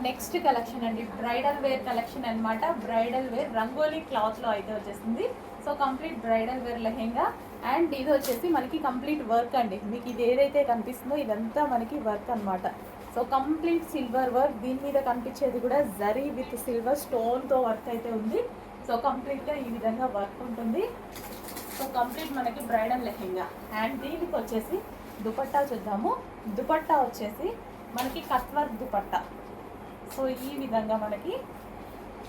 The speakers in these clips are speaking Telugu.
నెక్స్ట్ కలెక్షన్ అండి, బ్రైడల్ వేర్ కలెక్షన్ అనమాట. బ్రైడల్ వేర్ రంగోలీ క్లాత్లో అయితే వచ్చేసింది. So complete bridal wear lehenga. And ఇది వచ్చేసి మనకి కంప్లీట్ వర్క్ అండి. మీకు ఇది ఏదైతే కనిపిస్తుందో ఇదంతా మనకి వర్క్ అనమాట. So complete silver work. దీని మీద కనిపించేది కూడా జరీ విత్ సిల్వర్ స్టోన్తో వర్క్ అయితే ఉంది. సో కంప్లీట్గా ఈ విధంగా వర్క్ ఉంటుంది. సో కంప్లీట్ మనకి బ్రైడల్ లెహెంగా. అండ్ దీనికి వచ్చేసి దుపట్టా చూద్దాము. దుపట్టా వచ్చేసి మనకి కట్ వర్క్ దుపట్టా. సో ఈ విధంగా మనకి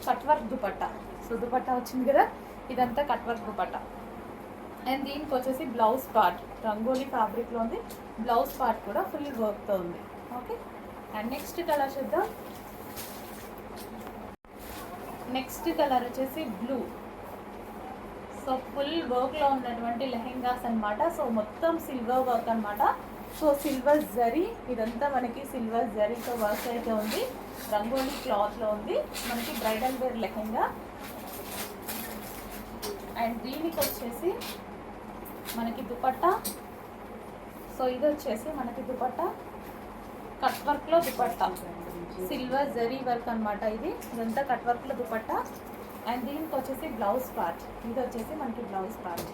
cut work dupatta. So dupatta వచ్చింది కదా, ఇదంతా కట్ వర్క్ దుపట్టా. అండ్ దీనికి వచ్చేసి బ్లౌజ్ పార్ట్ రంగోలీ ఫ్యాబ్రిక్లో ఉంది. బ్లౌజ్ పార్ట్ కూడా ఫుల్ వర్క్తో ఉంది. ఓకే. అండ్ నెక్స్ట్ కలర్ చూద్దాం. నెక్స్ట్ కలర్ వచ్చేసి బ్లూ. సో ఫుల్ వర్క్లో ఉన్నటువంటి లెహెంగాస్ అనమాట. సో మొత్తం సిల్వర్ వర్క్ అనమాట. సో సిల్వర్ జరీ, ఇదంతా మనకి సిల్వర్ జరీతో వర్క్ అయితే ఉంది. రంగోలీ క్లాత్లో ఉంది. మనకి బ్రైడల్ వేర్ లెహెంగా. అండ్ దీనికి వచ్చేసి మనకి దుపట్టా. సో ఇది వచ్చేసి మనకి దుపట్టా కట్ వర్క్లో దుపట్టా, సిల్వర్ జరీ వర్క్ అనమాట. ఇదంతా కట్ వర్క్లో దుపట్టా. అండ్ దీనికి వచ్చేసి బ్లౌజ్ పార్ట్. ఇది వచ్చేసి మనకి blouse part.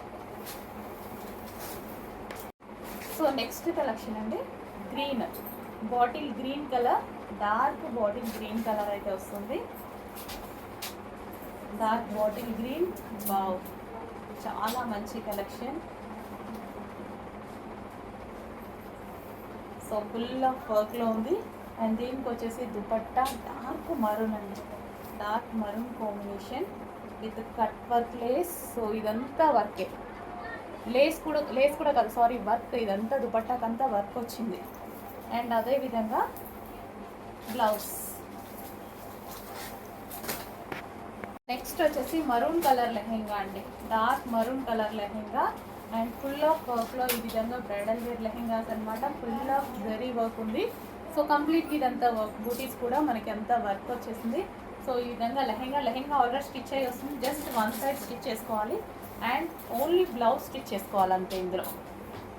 So next collection అండి, green bottle green colour, dark bottle green colour అయితే వస్తుంది. Dark bottle green. వావ్, చాలా మంచి కలెక్షన్. సో ఫుల్ ఆఫ్ వర్క్లో ఉంది. అండ్ దీనికి వచ్చేసి దుపట్టా డార్క్ మరూన్ అండి. Dark maroon combination with cut work lace. So ఇదంతా వర్కే. లేస్ కూడా కాదు, సారీ, వర్క్. ఇదంతా దుపట్టాకంతా వర్క్ వచ్చింది. అండ్ అదేవిధంగా బ్లౌజ్. నెక్స్ట్ వచ్చేసి మరూన్ కలర్ లెహెంగా అండి. Dark maroon colour lehenga. And full of వర్క్లో ఈ విధంగా బ్రైడల్ వేర్ లెహెంగాస్ అనమాట. ఫుల్ ఆఫ్ జరీ వర్క్ ఉంది. సో కంప్లీట్గా ఇదంతా వర్క్. బూటీస్ కూడా మనకి అంతా వర్క్ వచ్చేసింది. సో ఈ విధంగా లెహెంగా ఆల్రెడీ స్టిచ్ అయ్యి వస్తుంది. జస్ట్ వన్ సైడ్ స్టిచ్ చేసుకోవాలి. అండ్ ఓన్లీ బ్లౌజ్ స్టిచ్ చేసుకోవాలి అంతే. ఇందులో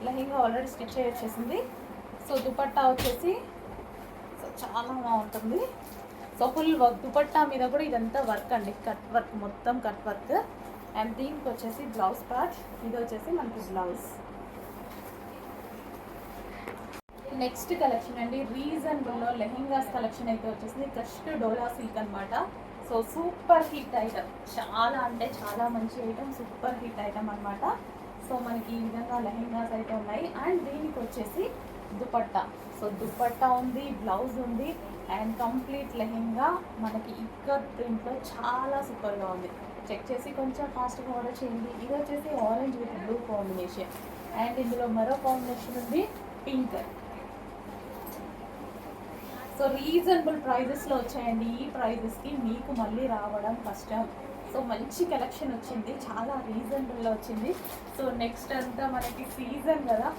లెహెంగా ఆల్రెడీ స్టిచ్ అయ్యి వచ్చేసింది. సో దుపట్టా వచ్చేసి సో చాలా బాగుంటుంది. So full work. దుపట్టా మీద కూడా ఇదంతా వర్క్ అండి, కట్ వర్క్, మొత్తం కట్ వర్క్. అండ్ దీనికి వచ్చేసి బ్లౌజ్ పార్ట్. ఇది వచ్చేసి మనకి బ్లౌజ్. నెక్స్ట్ కలెక్షన్ అండి, రీజనబుల్లో లెహెంగాస్ కలెక్షన్ అయితే వచ్చేసింది. క్రష్డ్ డోలా సిల్క్ అనమాట. సో సూపర్ హిట్ ఐటమ్, చాలా అంటే చాలా మంచి ఐటమ్, సూపర్ హిట్ ఐటమ్ అనమాట. సో మనకి ఈ విధంగా లెహెంగాస్ అయితే ఉన్నాయి. అండ్ దీనికి వచ్చేసి దుపట్టా. సో దుపట్టా ఉంది, బ్లౌజ్ ఉంది. అండ్ కంప్లీట్ లెహెంగా మనకి ఇక్కత్ ప్రింట్లో చాలా సూపర్గా ఉంది. చెక్ చేసి కొంచెం ఫాస్ట్గా ఆర్డర్ చేయండి. ఇది వచ్చేసి orange with blue combination. And ఇందులో మరో కాంబినేషన్ ఉంది, పింక్. సో రీజనబుల్ ప్రైజెస్లో వచ్చాయండి. ఈ ప్రైజెస్కి మీకు మళ్ళీ రావడం కష్టం. సో మంచి కలెక్షన్ వచ్చింది, చాలా రీజనబుల్లో వచ్చింది. సో నెక్స్ట్ అంతా మనకి సీజన్ కదా.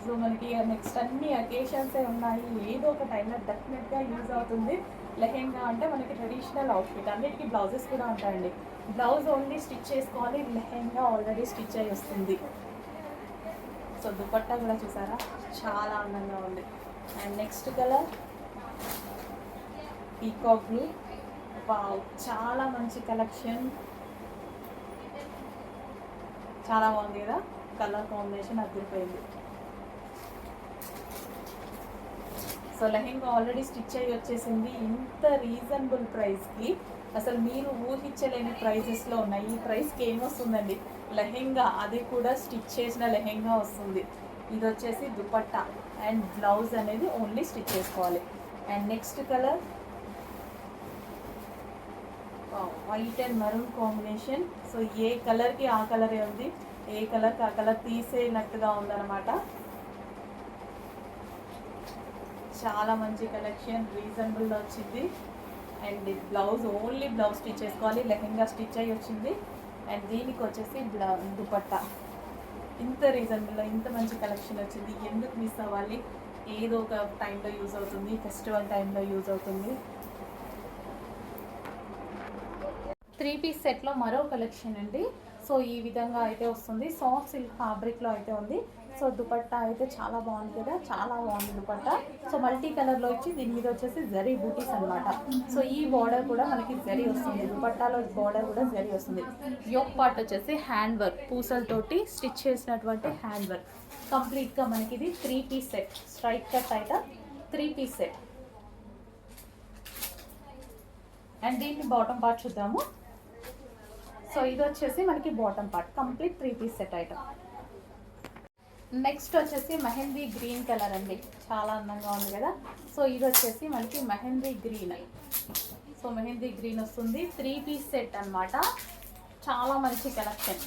సో మనకి నెక్స్ట్ అన్ని అకేషన్సే ఉన్నాయి. ఏదో ఒక టైంలో డెఫినెట్గా యూజ్ అవుతుంది. లెహెంగా అంటే మనకి ట్రెడిషనల్ అవుట్ఫిట్. అన్నిటికీ బ్లౌజెస్ కూడా ఉంటాయండి. బ్లౌజ్ ఓన్లీ స్టిచ్ చేసుకోవాలి. లెహెంగా ఆల్రెడీ స్టిచ్ అయి వస్తుంది. సో దుపట్టా కూడా చూసారా, చాలా అందంగా ఉంది. And next colour peacock blue. Wow, చాలా మంచి కలెక్షన్, చాలా బాగుంది కదా. కలర్ కాంబినేషన్ అదిరిపోయింది. సో లెహెంగా ఆల్రెడీ స్టిచ్ అయ్యి వచ్చేసింది. ఇంత రీజనబుల్ ప్రైస్కి అసలు మీరు ఊహించలేని ప్రైజెస్లో ఉన్నాయి. ఈ ప్రైస్కి ఏమొస్తుందండి, లెహెంగా, అది కూడా స్టిచ్ చేసిన లెహెంగా వస్తుంది. ఇది వచ్చేసి దుపట్టా అండ్ బ్లౌజ్ అనేది ఓన్లీ స్టిచ్ చేసుకోవాలి. And next colour white and maroon combination. So ఏ కలర్కి ఆ కలరే ఉంది, ఏ కలర్కి ఆ కలర్ తీసేనట్టుగా ఉందన్నమాట. చాలా మంచి కలెక్షన్, రీజనబుల్లో వచ్చింది. And blouse only blouse stitch చేసుకోవాలి. లెహెంగా స్టిచ్ అయ్యి వచ్చింది. అండ్ దీనికి వచ్చేసి దుపట్టా. ఇంత రీజనబుల్లో ఇంత మంచి కలెక్షన్ వచ్చింది, ఎందుకు మిస్ అవ్వాలి. ఏదో ఒక టైంలో యూజ్ అవుతుంది, ఫెస్టివల్ టైంలో యూజ్ అవుతుంది. 3 పీస్ సెట్లో మరో కలెక్షన్ అండి. సో ఈ విధంగా అయితే వస్తుంది. సాఫ్ట్ సిల్క్ ఫ్యాబ్రిక్లో అయితే ఉంది. సో దుపట్టా అయితే చాలా బాగుంది కదా, చాలా బాగుంది దుపట్టా. సో మల్టీ కలర్లో వచ్చి దీని మీద వచ్చేసి జరీ బూటీస్ అనమాట. సో ఈ బార్డర్ కూడా మనకి జరీ వస్తుంది, దుపట్టాలో బార్డర్ కూడా జరీ వస్తుంది. యోక్ పార్ట్ వచ్చేసి హ్యాండ్ వర్క్, పూసలతోటి స్టిచ్ చేసినటువంటి హ్యాండ్ వర్క్. కంప్లీట్గా మనకి ఇది 3 piece set, straight cut item 3 piece set. And దీన్ని బాటమ్ పార్ట్ చూద్దాము. సో ఇది వచ్చేసి మనకి bottom part, complete 3 piece set item. Next వచ్చేసి మెహందీ గ్రీన్ కలర్ అండి, చాలా అందంగా ఉంది కదా. సో ఇది వచ్చేసి మనకి mehndi green. So mehndi green వస్తుంది, 3 పీస్ సెట్ అనమాట. చాలా మంచి కలెక్షన్,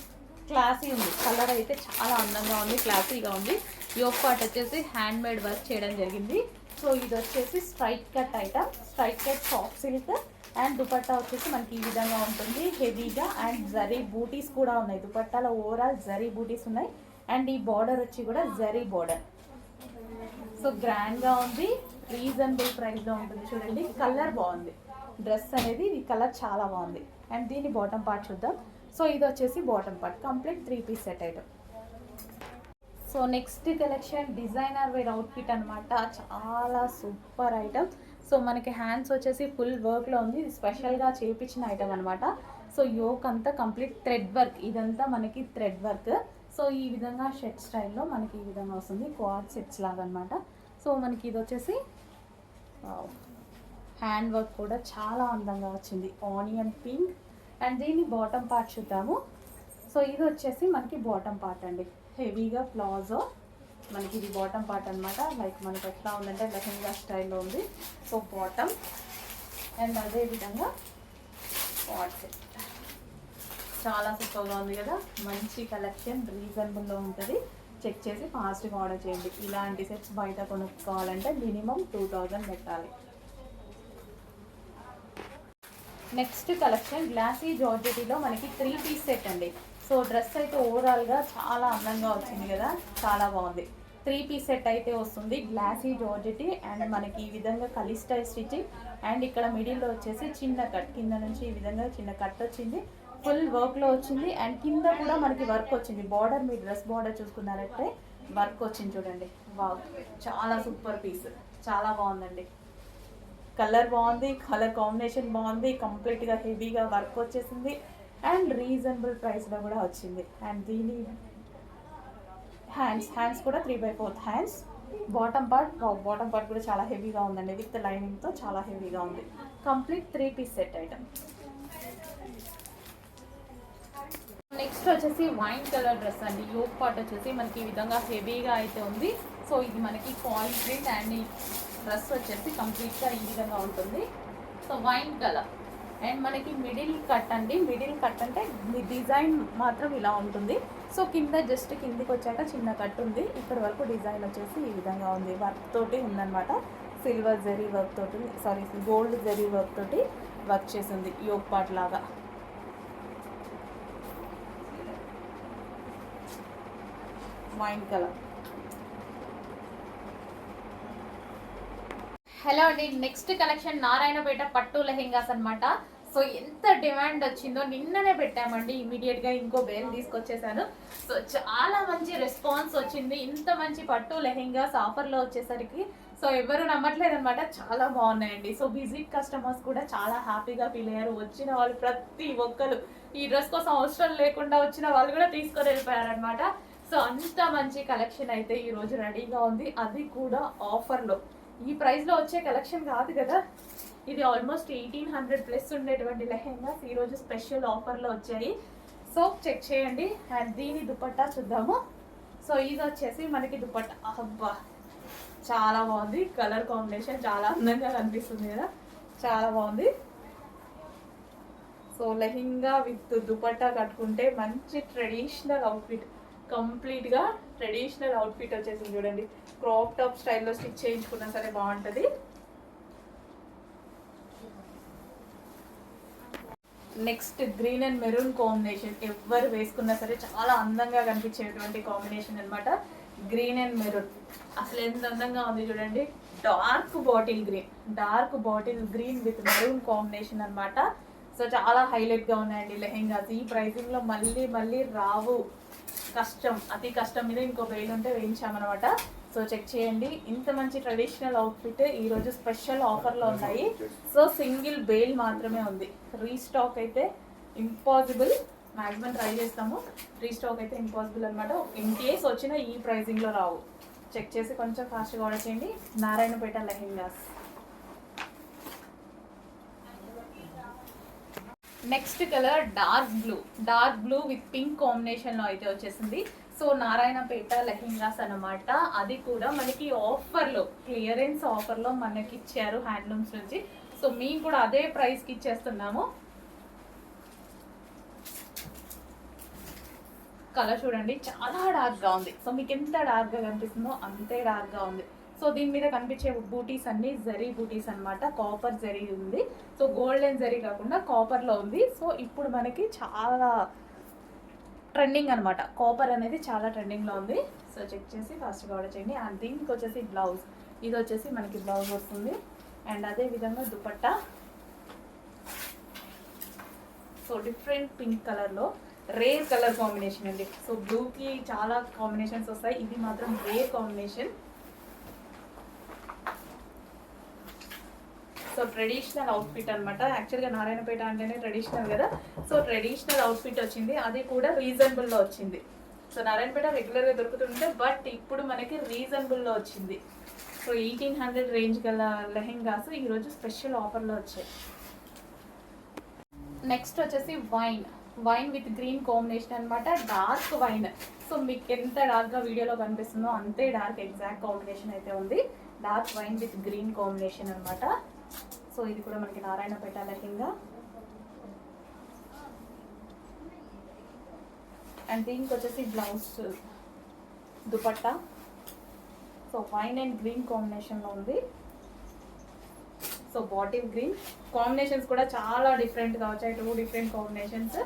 క్లాసీ ఉంది. కలర్ అయితే చాలా అందంగా ఉంది, క్లాసీగా ఉంది. యోక్ పార్ట్ వచ్చేసి హ్యాండ్ మేడ్ వర్క్ చేయడం జరిగింది. సో ఇది వచ్చేసి straight cut item, straight cut soft silk. And dupatta వచ్చేసి మనకి ఈ విధంగా ఉంటుంది హెవీగా. అండ్ జరీ బూటీస్ కూడా ఉన్నాయి, దుపట్టాలో ఓవరాల్ జరీ బూటీస్ ఉన్నాయి. అండ్ ఈ బార్డర్ వచ్చి కూడా జరీ బార్డర్. సో గ్రాండ్గా ఉంది, రీజనబుల్ ప్రైస్లో ఉంటుంది. చూడండి కలర్ బాగుంది, డ్రెస్ అనేది ఈ కలర్ చాలా బాగుంది. అండ్ దీని బాటమ్ పార్ట్ చూద్దాం. సో ఇది వచ్చేసి bottom part, complete 3 piece set item. So next collection designer wear outfit అనమాట, చాలా సూపర్ ఐటమ్. సో మనకి హ్యాండ్స్ వచ్చేసి ఫుల్ వర్క్లో ఉంది, ఇది స్పెషల్గా చేయించిన ఐటమ్ అనమాట. సో యోక్ అంతా కంప్లీట్ థ్రెడ్ వర్క్, ఇదంతా మనకి థ్రెడ్ వర్క్. సో ఈ విధంగా షర్ట్ స్టైల్లో మనకి ఈ విధంగా వస్తుంది, క్వాడ్ సెట్స్ లాగా అనమాట. సో మనకి ఇది వచ్చేసి హ్యాండ్ వర్క్ కూడా చాలా అందంగా వచ్చింది, ఆనియన్ పింక్. అండ్ దీన్ని బాటమ్ పార్ట్ చూద్దాము. సో ఇది వచ్చేసి మనకి బాటమ్ పార్ట్ అండి, హెవీగా ప్లాజో. మనకి ఇది బాటమ్ పార్ట్ అనమాట, లైక్ మనకి ఎట్లా ఉందంటే లెహెంగా స్టైల్లో ఉంది. సో బాటమ్ అండ్ అదేవిధంగా క్వాడ్ సెట్, చాలా సూపర్గా ఉంది కదా. మంచి కలెక్షన్, రీజనబుల్లో ఉంటుంది. చెక్ చేసి ఫాస్ట్గా ఆర్డర్ చేయండి. ఇలాంటి సెట్స్ బయట కొనుక్కోవాలంటే మినిమం 2000 పెట్టాలి. నెక్స్ట్ కలెక్షన్ గ్లాసీ జార్జెటీలో మనకి 3 పీస్ సెట్ అండి. సో డ్రెస్ అయితే ఓవరాల్గా చాలా అందంగా వచ్చింది కదా, చాలా బాగుంది. 3 పీస్ సెట్ అయితే వస్తుంది, గ్లాసీ జార్జెటీ. అండ్ మనకి ఈ విధంగా కలి స్టైల్ స్టిచ్చింగ్. అండ్ ఇక్కడ మిడిల్లో వచ్చేసి చిన్న కట్, కింద నుంచి ఈ విధంగా చిన్న కట్ వచ్చింది, ఫుల్ వర్క్లో వచ్చింది. అండ్ కింద కూడా మనకి వర్క్ వచ్చింది, బార్డర్ మీ డ్రెస్ బార్డర్ చూసుకున్నారంటే వర్క్ వచ్చింది చూడండి. వావ్, చాలా సూపర్ పీస్, చాలా బాగుందండి. కలర్ బాగుంది, కలర్ కాంబినేషన్ బాగుంది, కంప్లీట్గా హెవీగా వర్క్ వచ్చేసింది. అండ్ రీజనబుల్ ప్రైస్లో కూడా వచ్చింది. అండ్ దీని హ్యాండ్స్ కూడా 3/4 హ్యాండ్స్. బాటమ్ పార్ట్ కూడా చాలా హెవీగా ఉందండి, విత్ లైనింగ్తో చాలా హెవీగా ఉంది. Complete 3 piece set item. Next వచ్చేసి వైన్ కలర్ డ్రెస్ అండి. యోక్ పార్ట్ వచ్చేసి మనకి ఈ విధంగా హెవీగా అయితే ఉంది. సో ఇది మనకి ఫాయిల్ ప్రింట్. అండ్ ఈ డ్రెస్ వచ్చేసి కంప్లీట్గా ఈ విధంగా ఉంటుంది. So wine colour. అండ్ మనకి మిడిల్ కట్ అండి, మిడిల్ కట్ అంటే డిజైన్ మాత్రం ఇలా ఉంటుంది. సో కింద జస్ట్ కిందికి వచ్చాక చిన్న కట్ ఉంది, ఇక్కడ వరకు డిజైన్ వచ్చేసి ఈ విధంగా ఉంది, వర్క్ తోటి ఉందన్నమాట. సిల్వర్ జరీ వర్క్ తోటి, సారీ గోల్డ్ జరీ వర్క్ తోటి వర్క్ చేసింది యోక్ పార్ట్ లాగా. Wine colour. హలో అండి, నెక్స్ట్ కలెక్షన్ నారాయణపేట పట్టు లెహెంగాస్ అనమాట. సో ఎంత డిమాండ్ వచ్చిందో నిన్ననే పెట్టామండి, ఇమీడియట్గా ఇంకో బేల్ తీసుకొచ్చేసాను. సో చాలా మంచి రెస్పాన్స్ వచ్చింది, ఇంత మంచి పట్టు లెహెంగాస్ ఆఫర్లో వచ్చేసరికి. సో ఎవరు నమ్మట్లేదు అనమాట, చాలా బాగున్నాయండి. సో విజిట్ కస్టమర్స్ కూడా చాలా హ్యాపీగా ఫీల్ అయ్యారు. వచ్చిన వాళ్ళు ప్రతి ఒక్కరు ఈ డ్రెస్ కోసం అవసరం లేకుండా వచ్చిన వాళ్ళు కూడా తీసుకొని వెళ్ళిపోయారనమాట. సో అంత మంచి కలెక్షన్ అయితే ఈరోజు రెడీగా ఉంది, అది కూడా ఆఫర్లో. ఈ ప్రైస్లో వచ్చే కలెక్షన్ కాదు కదా, ఇది ఆల్మోస్ట్ 1800 ప్లస్ ఉండేటువంటి లెహెంగాస్ ఈరోజు స్పెషల్ ఆఫర్లో వచ్చాయి. సో చెక్ చేయండి. అండ్ దీని దుపట్టా చూద్దాము. సో ఇది వచ్చేసి మనకి దుపట్టా, అబ్బా చాలా బాగుంది, కలర్ కాంబినేషన్ చాలా అందంగా కనిపిస్తుంది కదా, చాలా బాగుంది. సో లెహెంగా విత్ దుపట్టా కట్టుకుంటే మంచి ట్రెడిషనల్ అవుట్ఫిట్, కంప్లీట్గా ట్రెడిషనల్ అవుట్ఫిట్ వచ్చేసింది చూడండి. క్రాప్ టాప్ స్టైల్లో స్టిచ్ చేయించుకున్నా సరే బాగుంటుంది. Next green and maroon combination, ఎవరు వేసుకున్నా సరే చాలా అందంగా కనిపించేటువంటి కాంబినేషన్ అనమాట. గ్రీన్ అండ్ మెరూన్ అసలు ఎంత అందంగా ఉంది చూడండి. Dark bottle green with maroon combination అనమాట. సో చాలా హైలైట్గా ఉన్నాయండి లెహెంగాస్. ఈ ప్రైసింగ్లో మళ్ళీ రావు. కష్టం, అతి కష్టం మీద ఇంకో వెయిల్ ఉంటే వేయించామన్నమాట. సో చెక్ చేయండి, ఇంత మంచి ట్రెడిషనల్ అవుట్ఫిట్ ఈరోజు స్పెషల్ ఆఫర్లో ఉన్నాయి. సో సింగిల్ బెయిల్ మాత్రమే ఉంది, రీస్టాక్ అయితే ఇంపాసిబుల్. మ్యాక్సిమం ట్రై చేస్తాము, రీస్టాక్ అయితే ఇంపాసిబుల్ అనమాట. ఇన్ కేస్ వచ్చినా ఈ ప్రైజింగ్లో రావు. చెక్ చేసి కొంచెం ఫాస్ట్గా ఆర్డర్ చేయండి. Narayanpet lehengas. Next colour dark blue with pink కాంబినేషన్లో అయితే వచ్చేసింది. సో నారాయణపేట లెహెంగాస్ అనమాట. అది కూడా మనకి ఆఫర్లో, క్లియరెన్స్ ఆఫర్లో మనకి ఇచ్చారు హ్యాండ్లూమ్స్ నుంచి. సో మేము కూడా అదే ప్రైస్కి ఇచ్చేస్తున్నాము. కలర్ చూడండి, చాలా డార్క్గా ఉంది. సో మీకు ఎంత డార్క్గా కనిపిస్తుందో అంతే డార్క్గా ఉంది. సో దీని మీద కనిపించే బూటీస్ అన్ని జరీ బూటీస్ అనమాట. కాపర్ జరీ ఉంది. సో గోల్డెన్ జరీ కాకుండా కాపర్లో ఉంది. సో ఇప్పుడు మనకి చాలా ట్రెండింగ్ అనమాట, కాపర్ అనేది చాలా ట్రెండింగ్లో ఉంది. సో చెక్ చేసి ఫాస్ట్గా ఆర్డర్ చేయండి. అండ్ దీనికి వచ్చేసి బ్లౌజ్, ఇది వచ్చేసి మనకి బ్లౌజ్ వస్తుంది. అండ్ అదే విధంగా దుపట్టా. సో డిఫరెంట్ పింక్ కలర్లో రేర్ కలర్ కాంబినేషన్ అండి. సో బ్లూకి చాలా కాంబినేషన్స్ వస్తాయి, ఇది మాత్రం rare combination. So traditional outfit అనమాట. యాక్చువల్గా నారాయణపేట అంటేనే ట్రెడిషనల్ కదా. సో ట్రెడిషనల్ అవుట్ఫిట్ వచ్చింది, అది కూడా రీజనబుల్లో వచ్చింది. సో నారాయణపేట రెగ్యులర్గా దొరుకుతుంటే, బట్ ఇప్పుడు మనకి రీజనబుల్లో వచ్చింది. సో 1800 రేంజ్ గల లెహెంగాస్ ఈరోజు స్పెషల్ ఆఫర్లో వచ్చాయి. నెక్స్ట్ వచ్చేసి వైన్ విత్ గ్రీన్ కాంబినేషన్ అనమాట. Dark wine. సో మీకు ఎంత డార్క్గా వీడియోలో కనిపిస్తుందో అంతే డార్క్ ఎగ్జాక్ట్ కాంబినేషన్ అయితే ఉంది. Dark wine with green combination అనమాట. సో ఇది కూడా మనకి నారాయణపేట లెహెంగా. అండ్ దీనికి వచ్చేసి blouse, dupatta. So wine and green కాంబినేషన్లో ఉంది. సో బాటిల్ గ్రీన్ కాంబినేషన్స్ కూడా చాలా డిఫరెంట్గా వచ్చాయి, 2 డిఫరెంట్ కాంబినేషన్స్.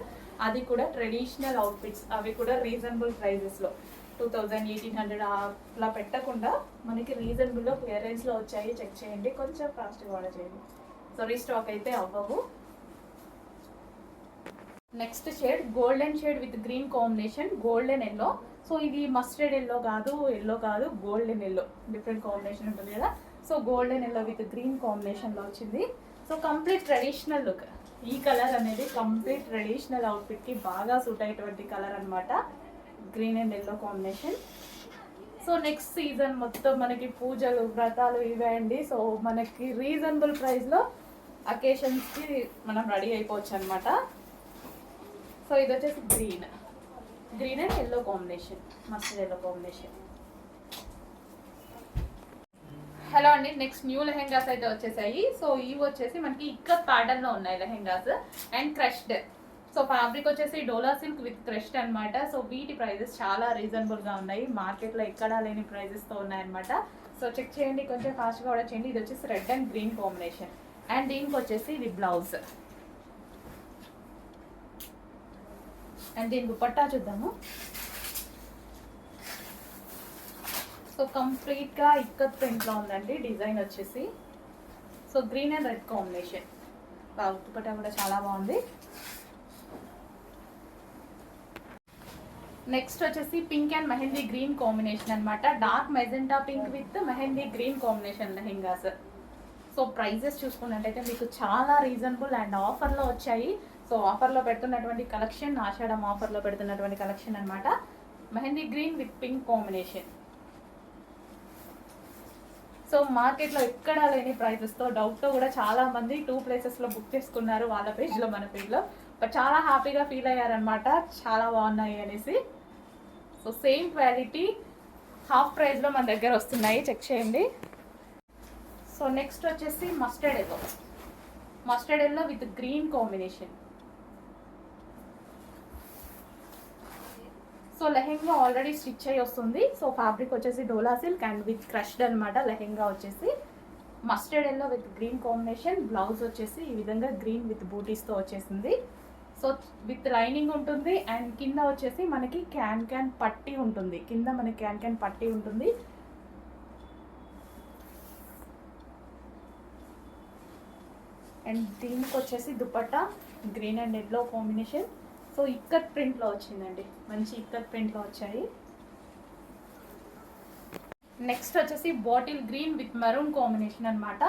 అది కూడా ట్రెడిషనల్ అవుట్ఫిట్స్, అవి కూడా రీజనబుల్ ప్రైజెస్లో 2000, 1800 అలా పెట్టకుండా మనకి రీజనబుల్లో క్లియరెన్స్లో వచ్చాయి. చెక్ చేయండి, కొంచెం ఫాస్ట్గా ఆర్డర్ చేయండి. సో రీస్టాక్ అయితే అవ్వవు. Next shade golden shade with green combination, golden yellow. So ఇది మస్టర్డ్ ఎల్లో కాదు, గోల్డెన్ ఎల్లో. డిఫరెంట్ కాంబినేషన్ ఉంటుంది కదా. So golden yellow with green కాంబినేషన్లో వచ్చింది. So complete traditional look. ఈ కలర్ అనేది కంప్లీట్ ట్రెడిషనల్ అవుట్ఫిట్కి బాగా సూట్ అయ్యేటువంటి కలర్ అనమాట, green and yellow combination. So next season మొత్తం మనకి పూజలు, వ్రతాలు ఇవే అండి. సో మనకి రీజనబుల్ ప్రైస్లో అకేషన్స్కి మనం రెడీ అయిపోవచ్చు అనమాట. సో ఇది వచ్చేసి green and yellow combination, mustard yellow combination. Hello అండి, నెక్స్ట్ న్యూ లెహెంగాస్ అయితే వచ్చేసాయి. సో ఇవి వచ్చేసి మనకి ఇక్కత్ ప్యాటర్న్లో ఉన్నాయి lehengas and crushed. So fabric వచ్చేసి డోలా సిల్క్ విత్ క్రష్డ్ అనమాట. సో వీటి ప్రైజెస్ చాలా రీజనబుల్గా ఉన్నాయి, మార్కెట్లో ఎక్కడా లేని ప్రైజెస్తో ఉన్నాయన్నమాట. సో చెక్ చేయండి, కొంచెం ఫాస్ట్గా ఆర్డర్ చేయండి. ఇది వచ్చేసి red and green combination. And దీనికి వచ్చేసి ఇది బ్లౌజ్. అండ్ దీని దుపట్టా చూద్దాము. సో కంప్లీట్గా ఇక్కత్ ప్రింట్లో ఉందండి డిజైన్ వచ్చేసి. So green and red combination. Dupatta కూడా చాలా బాగుంది. నెక్స్ట్ వచ్చేసి pink and mehndi green combination అనమాట. Dark magenta pink with mehndi green combination lehengas. So prices చూసుకున్నట్టయితే మీకు చాలా రీజనబుల్ అండ్ ఆఫర్లో వచ్చాయి. సో ఆఫర్లో పెడుతున్నటువంటి కలెక్షన్, ఆషాఢం ఆఫర్లో పెడుతున్నటువంటి కలెక్షన్ అనమాట. Mehndi green with pink combination. So మార్కెట్లో ఎక్కడా లేని ప్రైజెస్తో, డౌట్తో కూడా చాలామంది 2 ప్లేసెస్లో బుక్ చేసుకున్నారు, వాళ్ళ పేజ్లో మన పేజ్లో. బట్ చాలా హ్యాపీగా ఫీల్ అయ్యారనమాట, చాలా బాగున్నాయి అనేసి. సో సేమ్ క్వాలిటీ హాఫ్ ప్రైస్లో మన దగ్గర వస్తున్నాయి, చెక్ చేయండి. సో నెక్స్ట్ వచ్చేసి mustard yellow with green combination. So lehenga already stitch అయ్యి వస్తుంది. సో ఫ్యాబ్రిక్ వచ్చేసి డోలా సిల్క్ అండ్ విత్ క్రష్డ్ అనమాట. లెహెంగా వచ్చేసి mustard yellow with green combination. Blouse వచ్చేసి ఈ విధంగా గ్రీన్ విత్ బూటీస్తో వచ్చేసింది. సో విత్ లైనింగ్ ఉంటుంది అండ్ కింద వచ్చేసి మనకి క్యాన్ పట్టీ ఉంటుంది. కింద మనకి క్యాన్ పట్టీ ఉంటుంది. అండ్ దీనికి వచ్చేసి dupatta green and yellow combination. So ikat ప్రింట్లో వచ్చిందండి, మంచి ఇక్కత్ ప్రింట్లో వచ్చాయి. నెక్స్ట్ వచ్చేసి bottle green with maroon combination అనమాట.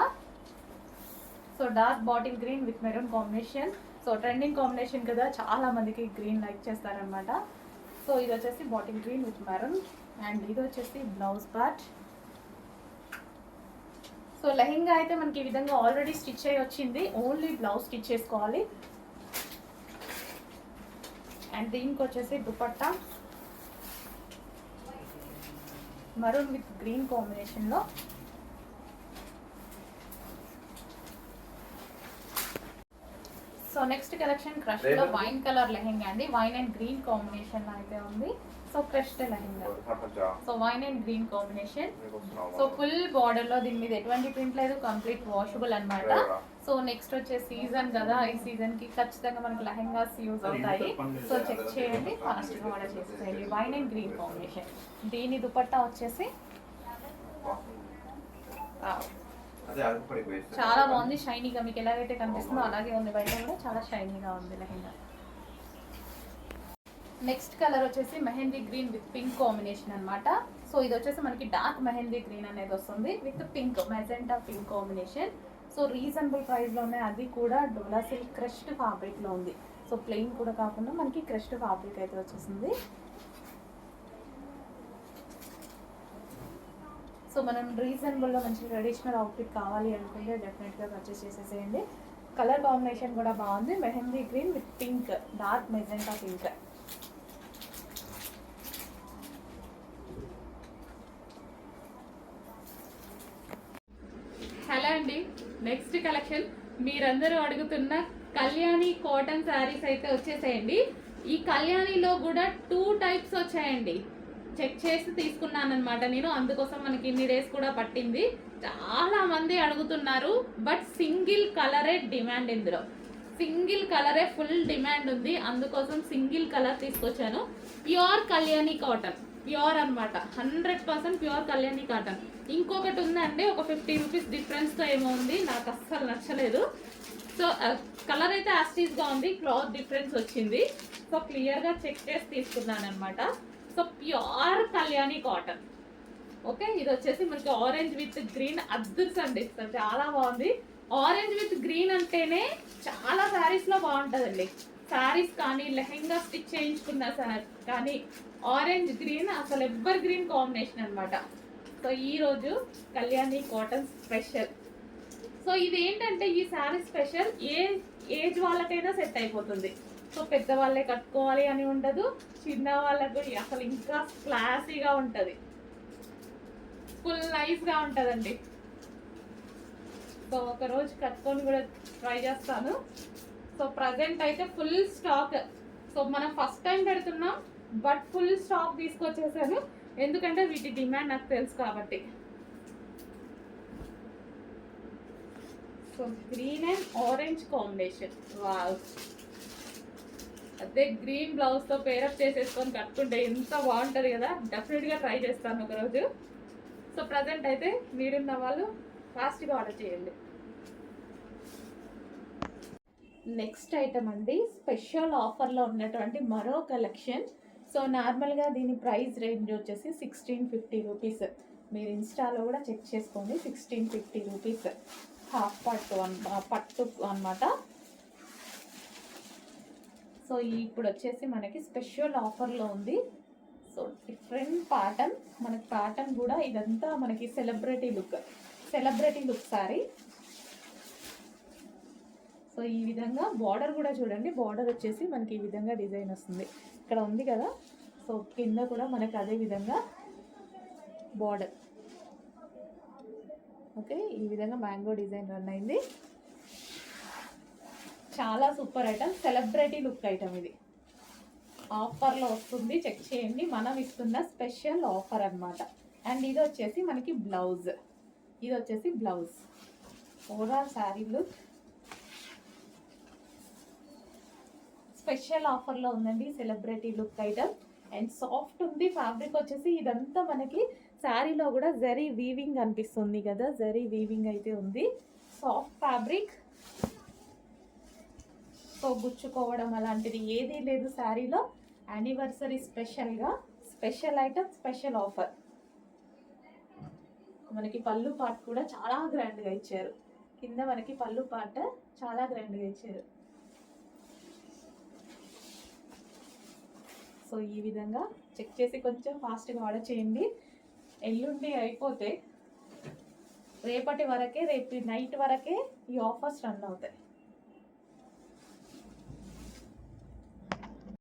So dark bottle green with maroon combination. So trending combination కదా, చాలా మందికి గ్రీన్ లైక్ చేస్తారనమాట. సో ఇది వచ్చేసి bottle green with maroon. And ఇది వచ్చేసి బ్లౌజ్ పార్ట్. సో లెహెంగా అయితే మనకి ఈ విధంగా ఆల్రెడీ స్టిచ్ అయ్యి వచ్చింది, ఓన్లీ బ్లౌజ్ స్టిచ్ చేసుకోవాలి. అండ్ దీనికి వచ్చేసి దుపట్టా మరూన్ విత్ గ్రీన్ కాంబినేషన్లో. సో నెక్స్ట్ కలెక్షన్ క్రష్లో వైన్ కలర్ లెహెంగా అండి, వైన్ అండ్ గ్రీన్ కాంబినేషన్ అయితే ఉంది. So crushed lehenga, so wine and green combination. So full border లో దీని మీద ఎటువంటి ప్రింట్ లేదు, కంప్లీట్ వాషబుల్ అన్నమాట. సో నెక్స్ట్ వచ్చే సీజన్ కదా, ఈ సీజన్ కి ఖచ్చితంగా మనకి లెహెంగాస్ యూజ్ అవుతాయి. సో చెక్ చేయండి, ఫాస్ట్ గా ఆర్డర్ చేసేయండి. Wine and green combination. దీని దుపట్టా వచ్చేసి చాలా బాగుంది, షైనీగా. మీకు ఎలాగైతే కనిపిస్తుందో అలాగే ఉంది, బయట కూడా చాలా షైనీగా ఉంది లెహెంగా. నెక్స్ట్ కలర్ వచ్చేసి mehndi green with pink combination అనమాట. సో ఇది వచ్చేసి మనకి డార్క్ మెహందీ గ్రీన్ అనేది వస్తుంది with pink, magenta pink combination. So reasonable ప్రైస్లో ఉన్నాయి, అది కూడా డోలా సిల్క్ క్రష్డ్ ఫ్యాబ్రిక్లో ఉంది. సో ప్లెయిన్ కూడా కాకుండా మనకి క్రష్డ్ ఫ్యాబ్రిక్ అయితే వచ్చేసింది. సో మనం రీజనబుల్లో మంచి ట్రెడిషనల్ అవుట్ఫిట్ కావాలి అనుకుంటే డెఫినెట్గా పర్చేస్ చేసేసేయండి. కలర్ కాంబినేషన్ కూడా బాగుంది, mehndi green with pink, dark magenta pink. Hello అండి, నెక్స్ట్ కలెక్షన్ మీరందరూ అడుగుతున్న కళ్యాణి కాటన్ శారీస్ అయితే వచ్చేసేయండి. ఈ కళ్యాణిలో కూడా 2 టైప్స్ వచ్చాయండి, చెక్ చేసి తీసుకున్నాను అనమాట నేను, అందుకోసం మనకి ఇన్ని డేస్ కూడా పట్టింది. చాలా మంది అడుగుతున్నారు, బట్ సింగిల్ కలరే డిమాండ్. ఇందులో సింగిల్ కలరే ఫుల్ డిమాండ్ ఉంది, అందుకోసం సింగిల్ కలర్ తీసుకొచ్చాను. ప్యూర్ కళ్యాణి కాటన్, ప్యూర్ అనమాట, 100% ప్యూర్ కళ్యాణి కాటన్. ఇంకొకటి ఉందండి, ఒక 50 రూపీస్ డిఫరెన్స్తో ఏమో ఉంది, నాకు అస్సలు నచ్చలేదు. సో కలర్ అయితే యాస్టీస్గా ఉంది, క్లాత్ డిఫరెన్స్ వచ్చింది. సో క్లియర్గా చెక్ చేసి తీసుకున్నాను అనమాట. So pure Kalyani cotton. Okay, ఇది వచ్చేసి మనకి ఆరెంజ్ విత్ గ్రీన్ అద్దుర్స్ అండి, చాలా బాగుంది. ఆరెంజ్ విత్ గ్రీన్ అంటేనే చాలా శారీస్లో బాగుంటుందండి. శారీస్ కానీ లెహెంగా స్టిచ్ చేయించుకున్న కానీ ఆరెంజ్ గ్రీన్ అసలు ఎవర్ గ్రీన్ కాంబినేషన్ అనమాట. సో ఈరోజు కళ్యాణి కాటన్ స్పెషల్. సో ఇది ఏంటంటే ఈ శారీ స్పెషల్, ఏజ్ వాళ్ళకైనా సెట్ అయిపోతుంది. సో పెద్దవాళ్ళే కట్టుకోవాలి అని ఉండదు, చిన్న వాళ్ళకు అసలు ఇంకా క్లాసీగా ఉంటుంది, ఫుల్ నైస్గా ఉంటుందండి. సో ఒకరోజు కట్టుకొని కూడా ట్రై చేస్తాను. సో ప్రజెంట్ అయితే ఫుల్ స్టాక్. సో మనం ఫస్ట్ టైం పెడుతున్నాం, బట్ ఫుల్ స్టాక్ తీసుకొచ్చేసాను, ఎందుకంటే వీటి డిమాండ్ నాకు తెలుసు కాబట్టి. So green and orange combination, wow. అదే గ్రీన్ బ్లౌజ్తో పేరప్ చేసేసుకొని కట్టుకుంటే ఎంత బాగుంటుంది కదా, డెఫినెట్గా ట్రై చేస్తాను ఒకరోజు. సో ప్రజెంట్ అయితే మీరున్న వాళ్ళు ఫాస్ట్గా ఆర్డర్ చేయండి. నెక్స్ట్ ఐటమ్ అండి, స్పెషల్ ఆఫర్లో ఉన్నటువంటి మరో కలెక్షన్. సో నార్మల్గా దీని ప్రైస్ రేంజ్ వచ్చేసి 1650 రూపీస్. మీరు ఇన్స్టాలో కూడా చెక్ చేసుకోండి, 1650 రూపీస్. హాఫ్ పట్టు అనమాట. సో ఇప్పుడు వచ్చేసి మనకి స్పెషల్ ఆఫర్లో ఉంది. సో డిఫరెంట్ ప్యాటర్న్, మనకి ప్యాటర్న్ కూడా ఇదంతా మనకి సెలబ్రిటీ లుక్ సారీ. సో ఈ విధంగా బార్డర్ కూడా చూడండి, బార్డర్ వచ్చేసి మనకి ఈ విధంగా డిజైన్ వస్తుంది, ఇక్కడ ఉంది కదా. సో కింద కూడా మనకి అదే విధంగా బార్డర్. ఓకే, ఈ విధంగా మ్యాంగో డిజైన్ రన్ అయింది. చాలా super item, celebrity look item. ఇది ఆఫర్లో వస్తుంది, చెక్ చేయండి. మనం ఇస్తున్న స్పెషల్ ఆఫర్ అన్నమాట. అండ్ ఇది వచ్చేసి మనకి బ్లౌజ్, ఇది వచ్చేసి blouse. Overall sari look special ఆఫర్లో ఉందండి, celebrity look item. And soft ఉంది ఫ్యాబ్రిక్ వచ్చేసి. ఇదంతా మనకి శారీలో కూడా జరీ వీవింగ్ అనిపిస్తుంది కదా, జరీ వీవింగ్ అయితే ఉంది, సాఫ్ట్ ఫ్యాబ్రిక్. సో గుచ్చుకోవడం అలాంటిది ఏదీ లేదు శారీలో. యానివర్సరీ స్పెషల్గా స్పెషల్ ఐటమ్, స్పెషల్ ఆఫర్. మనకి పళ్ళు పార్ట్ కూడా చాలా గ్రాండ్గా ఇచ్చారు. కింద మనకి పళ్ళు పార్ట్ చాలా గ్రాండ్గా ఇచ్చారు. సో ఈ విధంగా చెక్ చేసి కొంచెం ఫాస్ట్గా ఆర్డర్ చేయండి. ఎల్లుండి అయిపోతే రేపటి వరకే, రేపు నైట్ వరకే ఈ ఆఫర్స్ రన్ అవుతాయి.